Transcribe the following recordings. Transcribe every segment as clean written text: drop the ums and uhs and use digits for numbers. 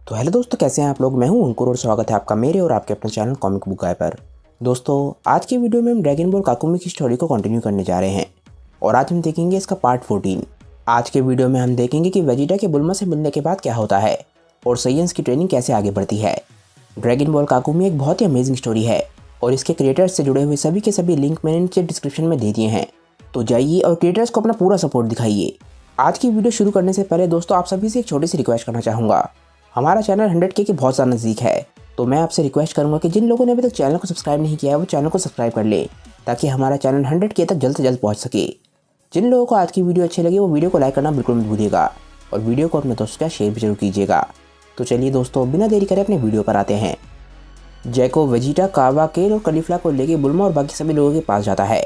तो हेलो दोस्तों, कैसे हैं आप लोग। मैं हूं अंकुर और स्वागत है आपका मेरे और आपके अपने चैनल कॉमिक बुक गाय पर। दोस्तों, आज की वीडियो में हम ड्रैगन बॉल काकुमी की स्टोरी को कंटिन्यू करने जा रहे हैं और आज हम देखेंगे इसका पार्ट 14। आज के वीडियो में हम देखेंगे कि वेजिटा के बुल्मा से मिलने के बाद क्या होता है और साइंस की ट्रेनिंग कैसे आगे बढ़ती है। ड्रैगन बॉल काकुमी एक बहुत ही अमेजिंग स्टोरी है और इसके क्रिएटर्स से जुड़े हुए सभी के सभी लिंक मैंने नीचे डिस्क्रिप्शन में दे दिए हैं, तो जाइए और क्रिएटर्स को अपना पूरा सपोर्ट दिखाइए। आज की वीडियो शुरू करने से पहले दोस्तों, आप सभी से एक छोटी सी रिक्वेस्ट करना चाहूँगा। हमारा चैनल 100K के बहुत ज़्यादा नज़दीक है, तो मैं आपसे रिक्वेस्ट करूंगा कि जिन लोगों ने अभी तक चैनल को सब्सक्राइब नहीं किया है वो चैनल को सब्सक्राइब कर ले, ताकि हमारा चैनल 100K तक जल्द से जल्द पहुंच सके। जिन लोगों को आज की वीडियो अच्छी लगी वो वीडियो को लाइक करना बिल्कुल मत भूलिएगा और वीडियो को अपने दोस्तों के साथ शेयर भी जरूर कीजिएगा। तो चलिए दोस्तों, बिना देरी करे अपने वीडियो पर आते हैं। जैको वेजिटा, कावा, केल और कलीफला को लेकर बुल्मा और बाकी सभी लोगों के पास जाता है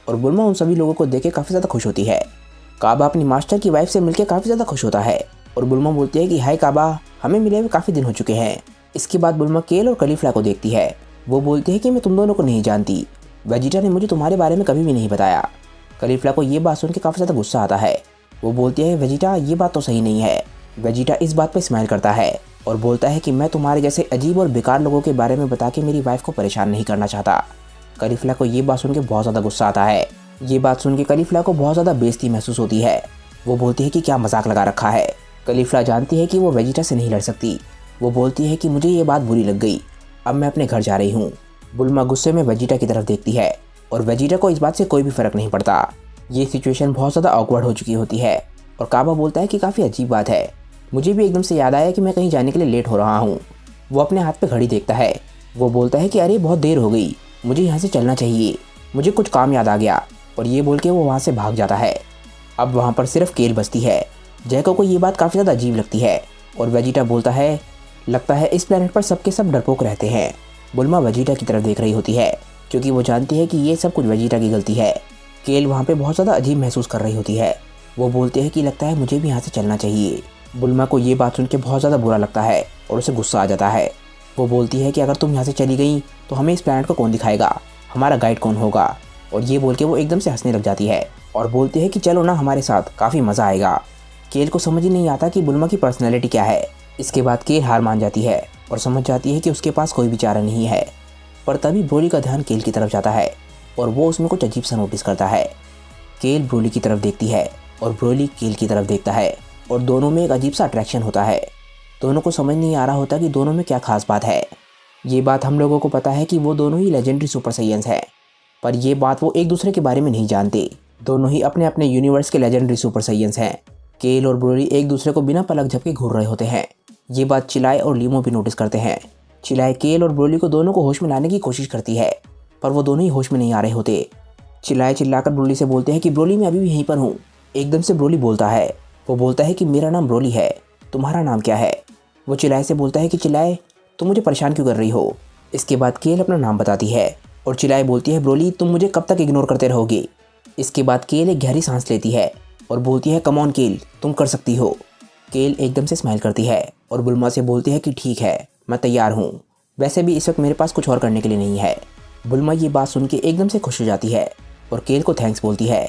और बुल्मा उन सभी लोगों को देख के काफ़ी ज़्यादा खुश होती है। काबा अपनी मास्टर की वाइफ से मिलकर काफ़ी ज़्यादा खुश होता है और बुल्मा बोलती है कि हाय काबा, हमें मिले हुए काफ़ी दिन हो चुके हैं। इसके बाद बुल्मा केल और कलीफला को देखती है। वो बोलती है कि मैं तुम दोनों को नहीं जानती, वेजिटा ने मुझे तुम्हारे बारे में कभी भी नहीं बताया। कलीफला को ये बात सुन के काफ़ी ज़्यादा गुस्सा आता है। वो बोलती है वेजिटा, ये बात तो सही नहीं है। वेजिटा इस बात पर स्माइल करता है और बोलता है कि मैं तुम्हारे जैसे अजीब और बेकार लोगों के बारे में बता के मेरी वाइफ को परेशान नहीं करना चाहता। कलीफला को ये बात सुन के बहुत ज़्यादा गुस्सा आता है। ये बात सुन के कलीफला को बहुत ज़्यादा बेइज्जती महसूस होती है। वो बोलती है कि क्या मजाक लगा रखा है। कलीफला जानती है कि वो वेजिटा से नहीं लड़ सकती। वो बोलती है कि मुझे ये बात बुरी लग गई, अब मैं अपने घर जा रही हूँ। बुल्मा गुस्से में वेजिटा की तरफ देखती है और वेजिटा को इस बात से कोई भी फर्क नहीं पड़ता। ये सिचुएशन बहुत ज़्यादा ऑकवर्ड हो चुकी होती है और काबा बोलता है कि काफ़ी अजीब बात है, मुझे भी एकदम से याद आया कि मैं कहीं जाने के लिए लेट हो रहा हूँ। वो अपने हाथ पे घड़ी देखता है। वो बोलता है कि अरे बहुत देर हो गई, मुझे यहाँ से चलना चाहिए, मुझे कुछ काम याद आ गया, और ये बोल के वो वहाँ से भाग जाता है। अब वहाँ पर सिर्फ केल बचती है। जैको को ये बात काफ़ी ज़्यादा अजीब लगती है और वेजिटा बोलता है लगता है इस प्लेनेट पर सबके सब डरपोक रहते हैं। बुल्मा वेजिटा की तरफ देख रही होती है क्योंकि वो जानती है कि ये सब कुछ वेजिटा की गलती है। केल वहाँ पे बहुत ज़्यादा अजीब महसूस कर रही होती है। वो बोलते हैं कि लगता है मुझे भी यहाँ से चलना चाहिए। बुल्मा को ये बात सुन के बहुत ज़्यादा बुरा लगता है और उसे गुस्सा आ जाता है। वो बोलती है कि अगर तुम यहाँ से चली गई तो हमें इस प्लेनेट को कौन दिखाएगा, हमारा गाइड कौन होगा। और ये बोल के वो एकदम से हंसने लग जाती है और बोलती है कि चलो ना हमारे साथ, काफ़ी मज़ा आएगा। केल को समझ ही नहीं आता कि बुल्मा की पर्सनैलिटी क्या है। इसके बाद केल हार मान जाती है और समझ जाती है कि उसके पास कोई भी चारा नहीं है। पर तभी ब्रोली का ध्यान केल की तरफ जाता है और वो उसमें कुछ अजीब सा नोटिस करता है। केल ब्रोली की तरफ देखती है और ब्रोली केल की तरफ देखता है और दोनों में एक अजीब सा अट्रैक्शन होता है। दोनों को समझ नहीं आ रहा होता कि दोनों में क्या खास बात है। ये बात हम लोगों को पता है कि वो दोनों ही लेजेंडरी सुपर साइयंस हैं, पर ये बात वो एक दूसरे के बारे में नहीं जानते। दोनों ही अपने अपने यूनिवर्स के लेजेंडरी सुपर साइयंस हैं। केल और ब्रोली एक दूसरे को बिना पलक झपके घूर रहे होते हैं। ये बात चिलाए और लीमो भी नोटिस करते हैं। चिलाए केल और ब्रोली को दोनों को होश में लाने की कोशिश करती है, पर वो दोनों ही होश में नहीं आ रहे होते। चिल्लाए चिल्लाकर ब्रोली से बोलते हैं कि ब्रोली मैं अभी भी यहीं पर हूँ। एकदम से ब्रोली बोलता है। वो बोलता है कि मेरा नाम ब्रोली है, तुम्हारा नाम क्या है। वो चिल्लाए से बोलता है कि चिल्लाए तुम मुझे परेशान क्यों कर रही हो। इसके बाद केल अपना नाम बताती है और चिल्लाए बोलती है ब्रोली तुम मुझे कब तक इग्नोर करते रहोगे। इसके बाद केल एक गहरी सांस लेती है और बोलती है कम ऑन केल, तुम कर सकती हो। केल एकदम से स्माइल करती है और बुल्मा से बोलती है कि ठीक है, मैं तैयार हूँ, वैसे भी इस वक्त मेरे पास कुछ और करने के लिए नहीं है। बुल्मा ये बात सुन के एकदम से खुश हो जाती है और केल को थैंक्स बोलती है।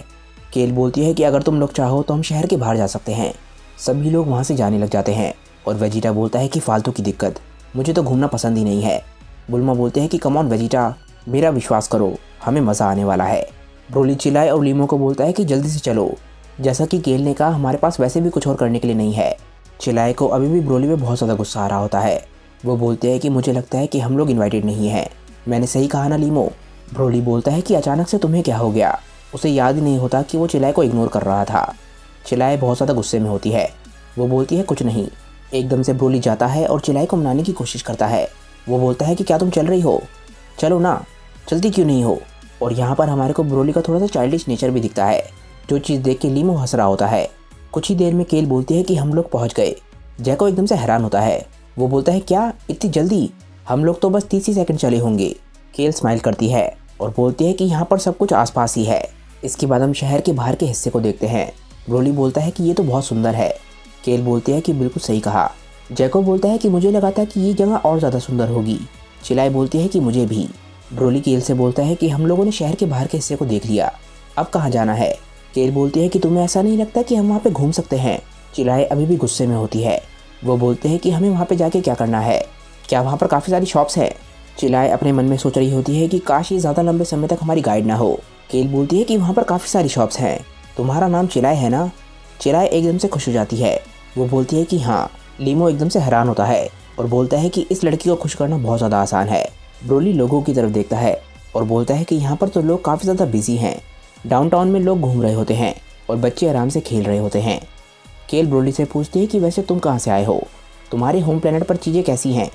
केल बोलती है कि अगर तुम लोग चाहो तो हम शहर के बाहर जा सकते हैं। सभी लोग वहाँ से जाने लग जाते हैं और वेजिटा बोलता है कि फालतू की दिक्कत, मुझे तो घूमना पसंद ही नहीं है। बुल्मा बोलते हैं कि कम ऑन वेजिटा, मेरा विश्वास करो, हमें मज़ा आने वाला है। ब्रोली चिल्लाए और लीमो को बोलता है कि जल्दी से चलो, जैसा कि केल ने कहा हमारे पास वैसे भी कुछ और करने के लिए नहीं है। चिल्लाए को अभी भी ब्रोली में बहुत ज़्यादा गुस्सा आ रहा होता है। वो बोलते हैं कि मुझे लगता है कि हम लोग इन्वाइटेड नहीं हैं। मैंने सही कहा ना लीमो। ब्रोली बोलता है कि अचानक से तुम्हें क्या हो गया। उसे याद ही नहीं होता कि वो चिल्लाए को इग्नोर कर रहा था। चिल्लाए बहुत ज़्यादा गुस्से में होती है। वो बोलती है कुछ नहीं। एकदम से ब्रोली जाता है और चिल्लाए को मनाने की कोशिश करता है। वो बोलता है कि क्या तुम चल रही हो, चलो ना, चलती क्यों नहीं हो। और यहाँ पर हमारे को ब्रोली का थोड़ा सा चाइल्डिश नेचर भी दिखता है, जो चीज़ देख के लीमो हंस रहा होता है। कुछ ही देर में केल बोलती है कि हम लोग पहुँच गए। जैको एकदम से हैरान होता है। वो बोलता है क्या इतनी जल्दी, हम लोग तो बस 30 ही सेकंड चले होंगे। केल स्माइल करती है और बोलती है कि यहाँ पर सब कुछ आसपास ही है। इसके बाद हम शहर के बाहर के हिस्से को देखते हैं। ब्रोली बोलता है कि ये तो बहुत सुंदर है। केल बोलती है कि बिल्कुल सही कहा। जैको बोलता है कि मुझे लगा था कि ये जगह और ज़्यादा सुंदर होगी। चिल्लाए बोलती है कि मुझे भी। ब्रोली केल से बोलता है कि हम लोगों ने शहर के बाहर के हिस्से को देख लिया, अब कहाँ जाना है। केल बोलती है कि तुम्हें ऐसा नहीं लगता कि हम वहाँ पे घूम सकते हैं। चिल्लाए अभी भी गुस्से में होती है। वो बोलते हैं कि हमें वहाँ पे जाके क्या करना है, क्या वहाँ पर काफ़ी सारी शॉप्स हैं। चिलाए अपने मन में सोच रही होती है कि काश ये ज़्यादा लंबे समय तक हमारी गाइड ना हो। केल बोलती है कि वहाँ पर काफ़ी सारी शॉप्स हैं, तुम्हारा नाम चिलाए है ना। चिलाए एकदम से खुश हो जाती है। वो बोलती है कि हाँ। लीमो एकदम से हैरान होता है और बोलता है कि इस लड़की को खुश करना बहुत ज़्यादा आसान है। ब्रोली लोगों की तरफ देखता है और बोलता है कि यहाँ पर तो लोग काफ़ी ज़्यादा बिजी हैं। डाउनटाउन में लोग घूम रहे होते हैं और बच्चे आराम से खेल रहे होते हैं। केल ब्रोली से पूछती है कि वैसे तुम कहाँ से आए हो, तुम्हारे होम प्लेनेट पर चीज़ें कैसी हैं।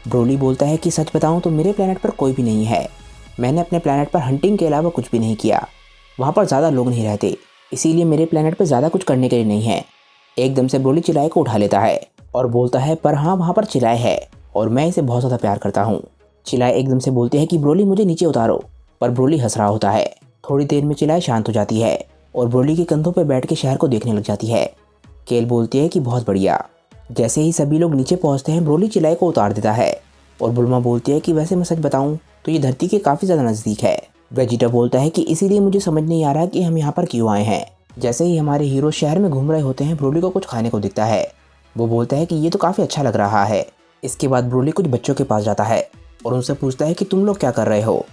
ब्रोली बोलता है कि सच बताऊं तो मेरे प्लेनेट पर कोई भी नहीं है। मैंने अपने प्लेनेट पर हंटिंग के अलावा कुछ भी नहीं किया। वहाँ पर ज़्यादा लोग नहीं रहते, इसीलिए मेरे प्लेनेट पर ज़्यादा कुछ करने के लिए नहीं है। एकदम से ब्रोली चिलाए को उठा लेता है और बोलता है पर हाँ, वहाँ पर चिलाए है और मैं इसे बहुत ज़्यादा प्यार करता हूँ। चिलाए एकदम से बोलते हैं कि ब्रोली मुझे नीचे उतारो, पर ब्रोली हंस रहा होता है। थोड़ी देर में चिलाए शांत हो जाती है और ब्रोली के कंधों पर बैठ के शहर को देखने लग जाती है। केल बोलती है कि बहुत बढ़िया। जैसे ही सभी लोग नीचे पहुंचते हैं, ब्रोली चिलाए को उतार देता है और बुल्मा बोलती है कि वैसे मैं सच बताऊं तो ये धरती के काफ़ी ज़्यादा नज़दीक है। वेजिटा बोलता है कि इसीलिए मुझे समझ नहीं आ रहा कि हम यहाँ पर क्यों आए हैं। जैसे ही हमारे हीरो शहर में घूम रहे होते हैं, ब्रोली को कुछ खाने को दिखता है। वो बोलता है कि ये तो काफ़ी अच्छा लग रहा है। इसके बाद ब्रोली कुछ बच्चों के पास जाता है और उनसे पूछता है कि तुम लोग क्या कर रहे हो।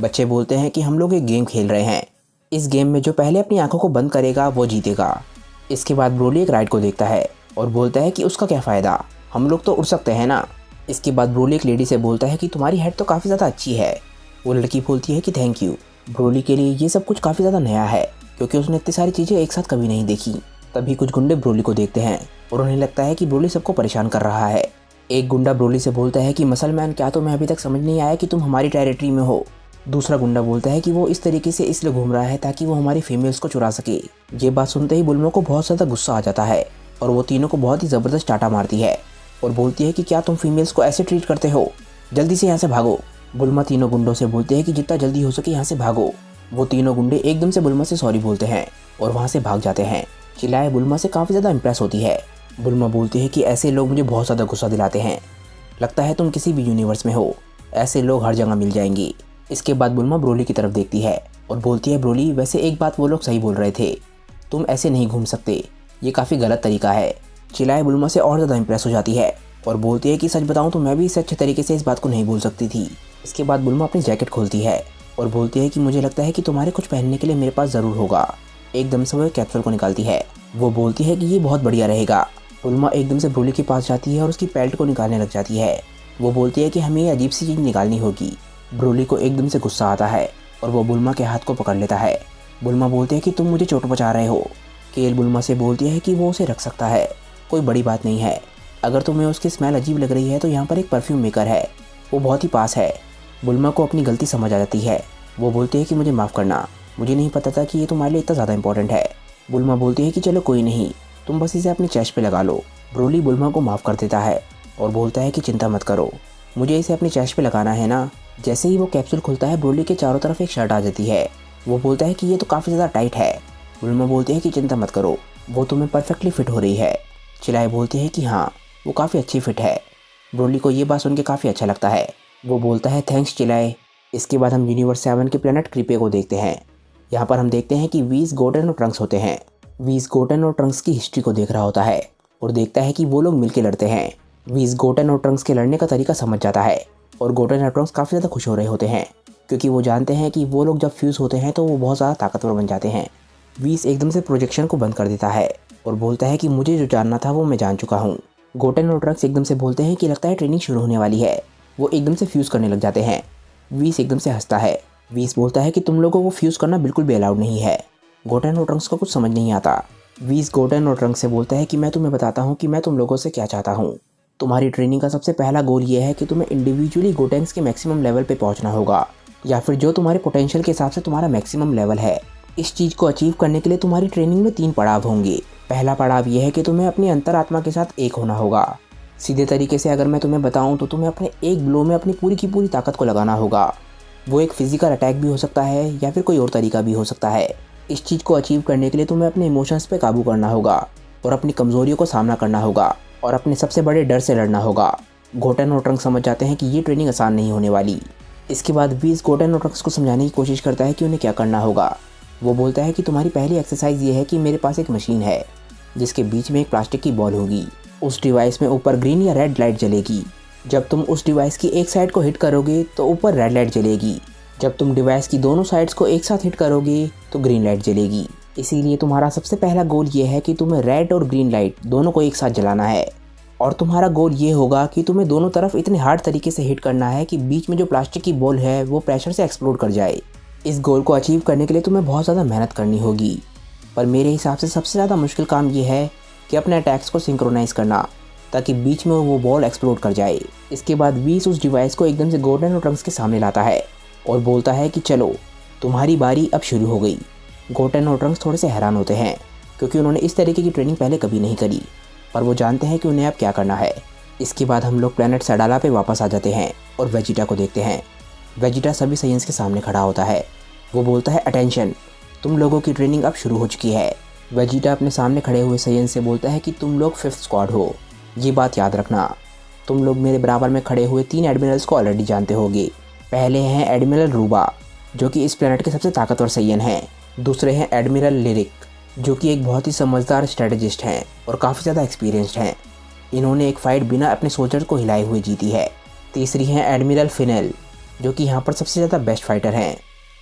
बच्चे बोलते हैं कि हम लोग एक गेम खेल रहे हैं, इस गेम में जो पहले अपनी आंखों को बंद करेगा वो जीतेगा। इसके बाद ब्रोली एक राइड को देखता है और बोलता है कि उसका क्या फ़ायदा, हम लोग तो उड़ सकते हैं ना। इसके बाद ब्रोली एक लेडी से बोलता है कि तुम्हारी हेड तो काफ़ी ज़्यादा अच्छी है। वो लड़की बोलती है कि थैंक यू। ब्रोली के लिए ये सब कुछ काफ़ी ज़्यादा नया है क्योंकि उसने इतनी सारी चीज़ें एक साथ कभी नहीं देखी। तभी कुछ गुंडे ब्रोली को देखते हैं और उन्हें लगता है कि ब्रोली सबको परेशान कर रहा है। एक गुंडा ब्रोली से बोलता है कि मसल मैन, क्या तुम्हें अभी तक समझ नहीं आया कि तुम हमारी टेरिटरी में हो। दूसरा गुंडा बोलता है कि वो इस तरीके से इसलिए घूम रहा है ताकि वो हमारी फीमेल्स को चुरा सके। ये बात सुनते ही बुल्मा को बहुत ज़्यादा गुस्सा आ जाता है और वो तीनों को बहुत ही ज़बरदस्त टाटा मारती है और बोलती है कि क्या तुम फीमेल्स को ऐसे ट्रीट करते हो, जल्दी से यहाँ से भागो। बुल्मा तीनों गुंडों से बोलते हैं कि जितना जल्दी हो सके यहाँ से भागो। वो तीनों गुंडे एकदम से बुल्मा से सॉरी बोलते हैं और वहाँ से भाग जाते हैं। चिलाए बुल्मा से काफ़ी ज़्यादा इंप्रेस होती है। बुल्मा बोलती है कि ऐसे लोग मुझे बहुत ज़्यादा गुस्सा दिलाते हैं, लगता है तुम किसी भी यूनिवर्स में हो, ऐसे लोग हर जगह मिल जाएंगे। इसके बाद बुल्मा ब्रोली की तरफ देखती है और बोलती है ब्रोली, वैसे एक बात वो लोग सही बोल रहे थे, तुम ऐसे नहीं घूम सकते, ये काफ़ी गलत तरीका है। चिलाए बुल्मा से और ज़्यादा इंप्रेस हो जाती है और बोलती है कि सच बताऊं तो मैं भी इससे अच्छे तरीके से इस बात को नहीं बोल सकती थी। इसके बाद बुल्मा अपनी जैकेट खोलती है और बोलती है कि मुझे लगता है कि तुम्हारे कुछ पहनने के लिए मेरे पास ज़रूर होगा। एकदम से वो एक कैप्सूल को निकालती है। वो बोलती है कि ये बहुत बढ़िया रहेगा। बुल्मा एकदम से ब्रोली के पास जाती है और उसकी पेल्ट को निकालने लग जाती है। वो बोलती है कि हमें ये अजीब सी चीज़ निकालनी होगी। ब्रोली को एकदम से गुस्सा आता है और वो बुल्मा के हाथ को पकड़ लेता है। बुल्मा बोलती है कि तुम मुझे चोट पहुंचा रहे हो। केल बुल्मा से बोलती है कि वो उसे रख सकता है, कोई बड़ी बात नहीं है। अगर तुम्हें उसकी स्मेल अजीब लग रही है तो यहाँ पर एक परफ्यूम मेकर है, वो बहुत ही पास है। बुल्मा को अपनी गलती समझ आ जाती है। वो बोलती है कि मुझे माफ़ करना, मुझे नहीं पता था कि ये तुम्हारे लिए इतना ज़्यादा इंपॉर्टेंट है। बुल्मा बोलती है कि चलो कोई नहीं, तुम बस इसे अपनी चेस्ट पे लगा लो। ब्रोली बुल्मा को माफ़ कर देता है और बोलता है कि चिंता मत करो, मुझे इसे अपनी चेस्ट पे लगाना है ना। जैसे ही वो कैप्सूल खुलता है, ब्रोली के चारों तरफ एक शर्ट आ जाती है। वो बोलता है कि ये तो काफ़ी ज़्यादा टाइट है। बुल्मा बोलती है कि चिंता मत करो, वो तुम्हें परफेक्टली फिट हो रही है। चिलाए बोलती है कि हाँ, वो काफ़ी अच्छी फिट है। ब्रोली को ये बात सुन के काफ़ी अच्छा लगता है। वो बोलता है थैंक्स चिलाए। इसके बाद हम यूनिवर्स 7 के प्लेनेट क्रीपे को देखते हैं। यहाँ पर हम देखते हैं कि वीज़, गोटेन और ट्रंक्स होते हैं। वीज़ गोटेन और ट्रंक्स की हिस्ट्री को देख रहा होता है और देखता है कि वो लोग मिलकर लड़ते हैं। वीज़ गोटेन और ट्रंक्स के लड़ने का तरीका समझ जाता है और गोटेन और ट्रंक्स काफ़ी ज़्यादा खुश हो रहे होते हैं क्योंकि वो जानते हैं कि वो लोग जब फ्यूज़ होते हैं तो वो बहुत ज़्यादा ताकतवर बन जाते हैं। वीज़ एकदम से प्रोजेक्शन को बंद कर देता है और बोलता है कि मुझे जो जानना था वो मैं जान चुका हूँ। गोटेन और ट्रंक्स एकदम से बोलते हैं कि लगता है ट्रेनिंग शुरू होने वाली है। वो एकदम से फ्यूज़ करने लग जाते हैं। वीज़ एकदम से हंसता है। वीज़ बोलता है कि तुम लोगों को फ्यूज़ करना बिल्कुल भी अलाउड नहीं है। गोटेन और ट्रंक्स को कुछ समझ नहीं आता। वीज़ गोटेन और ट्रंक्स से बोलता है कि मैं तुम्हें बताता हूँ कि मैं तुम लोगों से क्या चाहता हूँ। तुम्हारी ट्रेनिंग का सबसे पहला गोल ये है कि तुम्हें इंडिविजुअली गोटेंस के मैक्सिमम लेवल पे पहुंचना होगा, या फिर जो तुम्हारे पोटेंशियल के हिसाब से तुम्हारा मैक्सिमम लेवल है। इस चीज़ को अचीव करने के लिए तुम्हारी ट्रेनिंग में 3 पड़ाव होंगे। पहला पड़ाव यह है कि तुम्हें अपनी अंतरात्मा के साथ एक होना होगा। सीधे तरीके से अगर मैं तुम्हें बताऊं तो तुम्हें अपने एक ब्लो में अपनी पूरी की पूरी ताकत को लगाना होगा। वो एक फिजिकल अटैक भी हो सकता है या फिर कोई और तरीका भी हो सकता है। इस चीज़ को अचीव करने के लिए तुम्हें अपने इमोशंस पे काबू करना होगा और अपनी कमज़ोरियों को सामना करना होगा और अपने सबसे बड़े डर से लड़ना होगा। गोटेन और ट्रंक्स समझ जाते हैं कि ये ट्रेनिंग आसान नहीं होने वाली। इसके बाद वीज़ गोटेन और ट्रंक्स को समझाने की कोशिश करता है कि उन्हें क्या करना होगा। वो बोलता है कि तुम्हारी पहली एक्सरसाइज ये है कि मेरे पास एक मशीन है जिसके बीच में एक प्लास्टिक की बॉल होगी। उस डिवाइस में ऊपर ग्रीन या रेड लाइट जलेगी। जब तुम उस डिवाइस की एक साइड को हिट करोगे तो ऊपर रेड लाइट जलेगी। जब तुम डिवाइस की दोनों साइड्स को एक साथ हिट करोगे तो ग्रीन लाइट जलेगी। इसीलिए तुम्हारा सबसे पहला गोल ये है कि तुम्हें रेड और ग्रीन लाइट दोनों को एक साथ जलाना है। और तुम्हारा गोल ये होगा कि तुम्हें दोनों तरफ इतने हार्ड तरीके से हिट करना है कि बीच में जो प्लास्टिक की बॉल है वो प्रेशर से एक्सप्लोड कर जाए। इस गोल को अचीव करने के लिए तुम्हें बहुत ज़्यादा मेहनत करनी होगी, पर मेरे हिसाब से सबसे ज़्यादा मुश्किल काम ये है कि अपने अटैक्स को सिंक्रोनाइज़ करना, ताकि बीच में वो बॉल एक्सप्लोड कर जाए। इसके बाद वीस उस डिवाइस को एकदम से गोर्डन और ट्रंक्स के सामने लाता है और बोलता है कि चलो तुम्हारी बारी अब शुरू हो गई। गोर्डन और ट्रंक्स थोड़े से हैरान होते हैं क्योंकि उन्होंने इस तरीके की ट्रेनिंग पहले कभी नहीं करी, पर वो जानते हैं कि उन्हें अब क्या करना है। इसके बाद हम लोग प्लेनेट सैडाला पे वापस आ जाते हैं और वेजिटा को देखते हैं। वेजिटा सभी साइंस के सामने खड़ा होता है। वो बोलता है अटेंशन, तुम लोगों की ट्रेनिंग अब शुरू हो चुकी है। वेजिटा अपने सामने खड़े हुए साइंस से बोलता है कि तुम लोग 5th स्क्वाड हो, ये बात याद रखना। तुम लोग मेरे बराबर में खड़े हुए 3 एडमिरल्स को ऑलरेडी जानते होगे। पहले हैं एडमिरल रूबा, जो कि इस प्लेनेट के सबसे ताकतवर सैयन हैं। दूसरे हैं एडमिरल लिरिक, जो कि एक बहुत ही समझदार स्ट्रेटेजिस्ट हैं और काफ़ी ज़्यादा एक्सपीरियंस्ड हैं। इन्होंने एक फ़ाइट बिना अपने सोल्जर को हिलाए हुए जीती है। तीसरी हैं एडमिरल फिनेल, जो कि यहाँ पर सबसे ज़्यादा बेस्ट फाइटर हैं।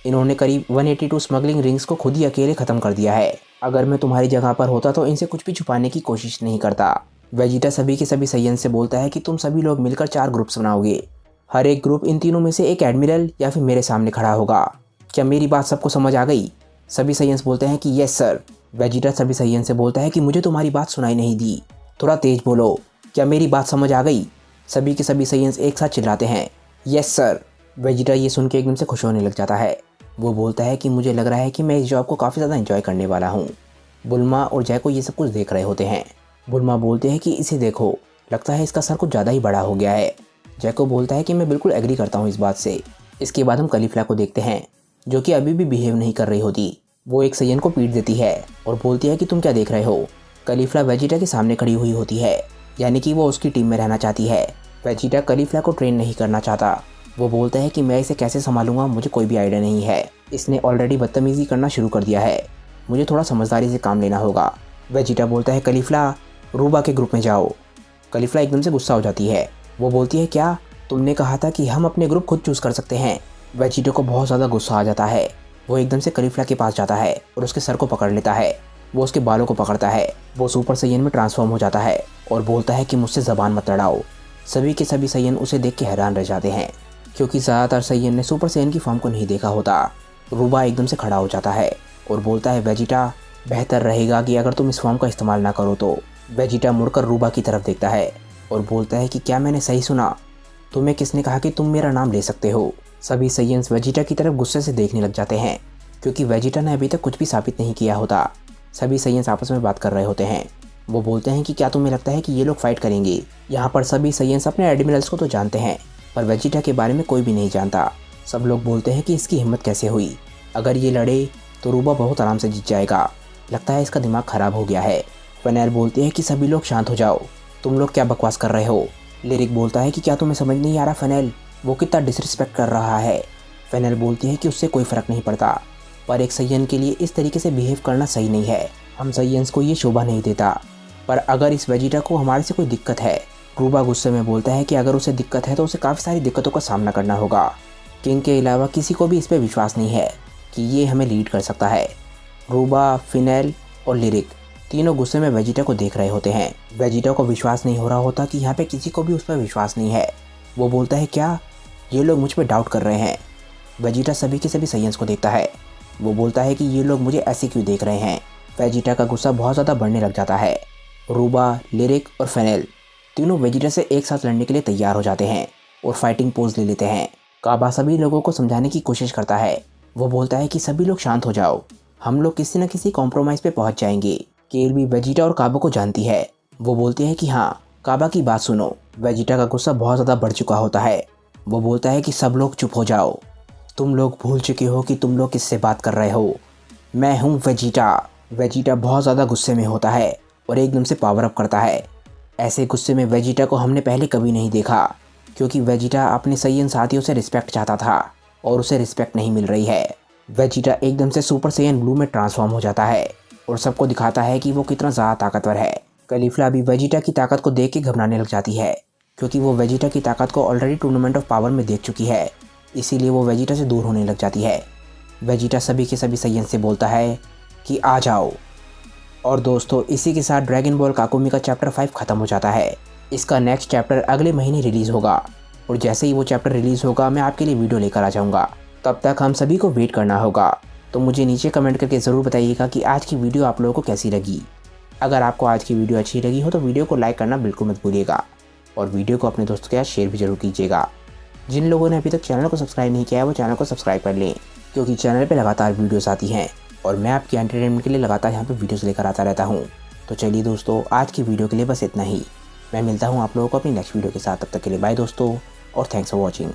इन्होंने करीब 182 स्मगलिंग रिंग्स को खुद ही अकेले ख़त्म कर दिया है। अगर मैं तुम्हारी जगह पर होता तो इनसे कुछ भी छुपाने की कोशिश नहीं करता। वेजिटा सभी के सभी सैयन से बोलता है कि तुम सभी लोग मिलकर 4 ग्रुप्स बनाओगे। हर एक ग्रुप इन तीनों में से एक एडमिरल या फिर मेरे सामने खड़ा होगा। क्या मेरी बात सबको समझ आ गई? सभी सैयन्स बोलते हैं कि यस सर। वेजिटा सभी सैयन से बोलता है कि मुझे तुम्हारी बात सुनाई नहीं दी, थोड़ा तेज बोलो। क्या मेरी बात समझ आ गई? सभी के सभी सैयन्स एक साथ चिल्लाते हैं यस सर। वेजिटा ये सुन के एकदम से खुश होने लग जाता है। वो बोलता है कि मुझे लग रहा है कि मैं इस जॉब को काफ़ी ज़्यादा एंजॉय करने वाला हूँ। बुल्मा और जैको ये सब कुछ देख रहे होते हैं। बुल्मा बोलते हैं कि इसे देखो, लगता है इसका सर कुछ ज़्यादा ही बड़ा हो गया है। जैको बोलता है कि मैं बिल्कुल एग्री करता हूँ इस बात से। इसके बाद हम कलीफ्ला को देखते हैं, जो कि अभी भी बिहेव नहीं कर रही होती। वो एक सैयन को पीट देती है और बोलती है कि तुम क्या देख रहे हो। कलीफ्ला वेजिटा के सामने खड़ी हुई होती है, यानी कि वो उसकी टीम में रहना चाहती है। वेजिटा कलीफ्ला को ट्रेन नहीं करना चाहता। वो बोलता है कि मैं इसे कैसे संभालूंगा मुझे कोई भी आइडिया नहीं है। इसने ऑलरेडी बदतमीज़ी करना शुरू कर दिया है, मुझे थोड़ा समझदारी से काम लेना होगा। वेजिटा बोलता है कलीफ्ला रूबा के ग्रुप में जाओ। कलीफ्ला एकदम से गुस्सा हो जाती है। वो बोलती है क्या तुमने कहा था कि हम अपने ग्रुप खुद चूज़ कर सकते हैं। वेजिटा को बहुत ज़्यादा गुस्सा आ जाता है। वो एकदम से कलीफ्ला के पास जाता है और उसके सर को पकड़ लेता है। वो उसके बालों को पकड़ता है। वो सुपर सैयन में ट्रांसफॉर्म हो जाता है और बोलता है कि मुझसे ज़बान मत लड़ाओ। सभी के सभी सैयन उसे देख के हैरान रह जाते हैं, क्योंकि ज़्यादातर सैयन ने सुपर सैयन की फॉर्म को नहीं देखा होता। रूबा एकदम से खड़ा हो जाता है और बोलता है वेजिटा बेहतर रहेगा कि अगर तुम इस फॉर्म का इस्तेमाल ना करो तो। वेजिटा मुड़कर रूबा की तरफ देखता है और बोलता है कि क्या मैंने सही सुना? तुम्हें किसने कहा कि तुम मेरा नाम ले सकते हो? सभी सैयन्स वेजिटा की तरफ गुस्से से देखने लग जाते हैं, क्योंकि वेजिटा ने अभी तक कुछ भी साबित नहीं किया होता। सभी सैयन्स आपस में बात कर रहे होते हैं। वो बोलते हैं कि क्या तुम्हें लगता है कि ये लोग फाइट करेंगे? यहाँ पर सभी सैयन्स अपने एडमिरल्स को तो जानते हैं, पर वेजिटा के बारे में कोई भी नहीं जानता। सब लोग बोलते हैं कि इसकी हिम्मत कैसे हुई। अगर ये लड़े तो रूबा बहुत आराम से जीत जाएगा। लगता है इसका दिमाग ख़राब हो गया है। फनेल बोलती है कि सभी लोग शांत हो जाओ, तुम लोग क्या बकवास कर रहे हो। लिरिक बोलता है कि क्या तुम्हें समझ नहीं आ रहा फनेल, वो कितना डिसरिस्पेक्ट कर रहा है। फनेल बोलती है कि उससे कोई फ़र्क नहीं पड़ता, पर एक सैयन के लिए इस तरीके से बिहेव करना सही नहीं है। हम सैयन्स को ये शोभा नहीं देता। पर अगर इस वेजिटा को हमारे से कोई दिक्कत है। रूबा गुस्से में बोलता है कि अगर उसे दिक्कत है तो उसे काफ़ी सारी दिक्कतों का सामना करना होगा। किंग के अलावा किसी को भी इस पर विश्वास नहीं है कि ये हमें लीड कर सकता है। रूबा, फिनेल और लिरिक तीनों गुस्से में वेजिटा को देख रहे होते हैं। वेजिटा को विश्वास नहीं हो रहा होता कि यहाँ पे किसी को भी उस पर विश्वास नहीं है। वो बोलता है क्या ये लोग मुझ पर डाउट कर रहे हैं? वेजिटा सभी के सभी सैयन्स को देखता है। वो बोलता है कि ये लोग मुझे ऐसे क्यों देख रहे हैं। वेजिटा का गुस्सा बहुत ज़्यादा बढ़ने लग जाता है। रूबा, लिरिक और फेनेल तीनों वेजिटा से एक साथ लड़ने के लिए तैयार हो जाते हैं और फाइटिंग पोज ले लेते हैं। काबा सभी लोगों को समझाने की कोशिश करता है। वो बोलता है कि सभी लोग शांत हो जाओ, हम लोग किसी न किसी कॉम्प्रोमाइज़ पे पहुंच जाएंगे। केल भी वेजिटा और काबा को जानती है। वो बोलती है कि हाँ, काबा की बात सुनो। वेजिटा का गुस्सा बहुत ज़्यादा बढ़ चुका होता है। वो बोलता है कि सब लोग चुप हो जाओ, तुम लोग भूल चुके हो कि तुम लोग किससे बात कर रहे हो। मैं हूँ वेजिटा। वेजिटा बहुत ज़्यादा गुस्से में होता है और एकदम से पावर अप करता है। ऐसे गुस्से में वेजिटा को हमने पहले कभी नहीं देखा, क्योंकि वेजिटा अपने सैयन साथियों से रिस्पेक्ट चाहता था और उसे रिस्पेक्ट नहीं मिल रही है। वेजिटा एकदम से सुपर सैयन ब्लू में ट्रांसफॉर्म हो जाता है और सबको दिखाता है कि वो कितना ज़्यादा ताकतवर है। कैलीफिला भी वेजिटा की ताकत को देख के घबराने लग जाती है, क्योंकि वो वेजिटा की ताकत को ऑलरेडी टूर्नामेंट ऑफ पावर में देख चुकी है। इसीलिए वो वेजिटा से दूर होने लग जाती है। वेजिटा सभी के सभी साइयन से बोलता है कि आ जाओ। और दोस्तों, इसी के साथ ड्रैगन बॉल काकुमी का चैप्टर 5 ख़त्म हो जाता है। इसका नेक्स्ट चैप्टर अगले महीने रिलीज़ होगा, और जैसे ही वो चैप्टर रिलीज़ होगा मैं आपके लिए वीडियो लेकर आ जाऊँगा। तब तक हम सभी को वेट करना होगा। तो मुझे नीचे कमेंट करके ज़रूर बताइएगा कि आज की वीडियो आप लोगों को कैसी लगी। अगर आपको आज की वीडियो अच्छी लगी हो तो वीडियो को लाइक करना बिल्कुल मत भूलिएगा, और वीडियो को अपने दोस्तों के साथ शेयर भी जरूर कीजिएगा। जिन लोगों ने अभी तक चैनल को सब्सक्राइब नहीं किया है वो चैनल को सब्सक्राइब कर लें, क्योंकि चैनल पे लगातार वीडियोस आती हैं और मैं आपकी एंटरटेनमेंट के लिए लगातार यहाँ पे वीडियोस लेकर आता रहता हूँ। तो चलिए दोस्तों, आज की वीडियो के लिए बस इतना ही। मैं मिलता हूँ आप लोगों को अपनी नेक्स्ट वीडियो के साथ। तब तक के लिए बाय दोस्तों, और थैंक्स फॉर वॉचिंग।